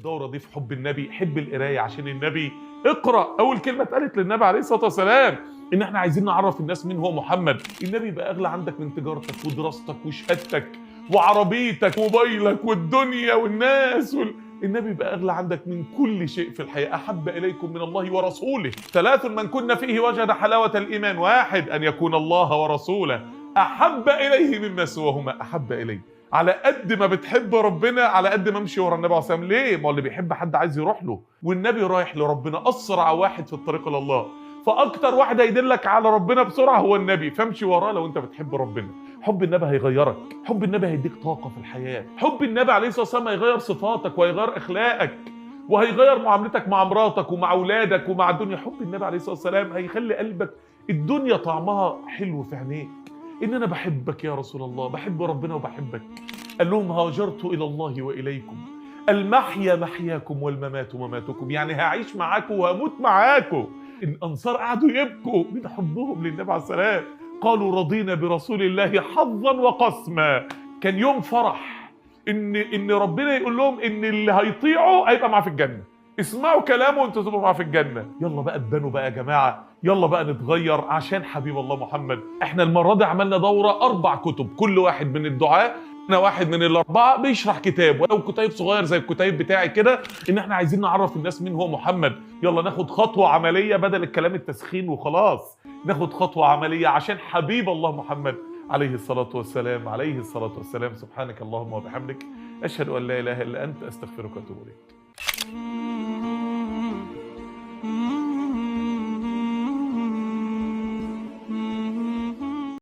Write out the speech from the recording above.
الدورة دي في حب النبي، حب القراية عشان النبي. اقرأ، أول كلمة اتقالت للنبي عليه الصلاة والسلام إن احنا عايزين نعرف الناس مين هو محمد. النبي يبقى أغلى عندك من تجارتك ودراستك وشهادتك وعربيتك وموبايلك والدنيا والناس النبي يبقى أغلى عندك من كل شيء في الحياة. أحب إليكم من الله ورسوله ثلاث من كن فيه وجد حلاوة الإيمان. واحد، أن يكون الله ورسوله أحب إليه مما سواهما. أحب إليه، على قد ما بتحب ربنا على قد ما امشي ورا النبي عليه الصلاه والسلام. ليه؟ ما هو اللي بيحب حد عايز يروح له، والنبي رايح لربنا، اسرع واحد في الطريق الى الله. فاكتر واحد هيدلك على ربنا بسرعه هو النبي، فامشي وراه لو انت بتحب ربنا. حب النبي هيغيرك، حب النبي هيديك طاقه في الحياه، حب النبي عليه الصلاه والسلام هيغير صفاتك وهيغير اخلاقك وهيغير معاملتك مع مراتك ومع اولادك ومع الدنيا. حب النبي عليه الصلاه والسلام هيخلي قلبك الدنيا طعمها حلو في عينيك، ان انا بحبك يا رسول الله، بحب ربنا وبحبك. قال لهم هاجرت الى الله واليكم، المحيا محياكم والممات مماتكم، يعني هعيش معاكم وهموت معاكم. الانصار قعدوا يبكوا من حبهم للنبي عليه السلام، قالوا رضينا برسول الله حظا وقسما. كان يوم فرح ان ربنا يقول لهم ان اللي هيطيعوا هيبقى معاه في الجنه. اسمعوا كلامه وانتوا تبقوا معاه في الجنه. يلا بقى اتبنوا بقى يا جماعه، يلا بقى نتغير عشان حبيب الله محمد. احنا المره دي عملنا دوره 4 كتب، كل واحد من الدعاة واحد من ال4 بيشرح كتاب، ولو كتيب صغير زي الكتيب بتاعي كده، ان احنا عايزين نعرف الناس مين هو محمد. يلا ناخد خطوه عمليه بدل الكلام التسخين وخلاص، ناخد خطوه عمليه عشان حبيب الله محمد عليه الصلاه والسلام. عليه الصلاه والسلام. سبحانك اللهم وبحمدك، اشهد ان لا اله الا انت، استغفرك واتوب اليك.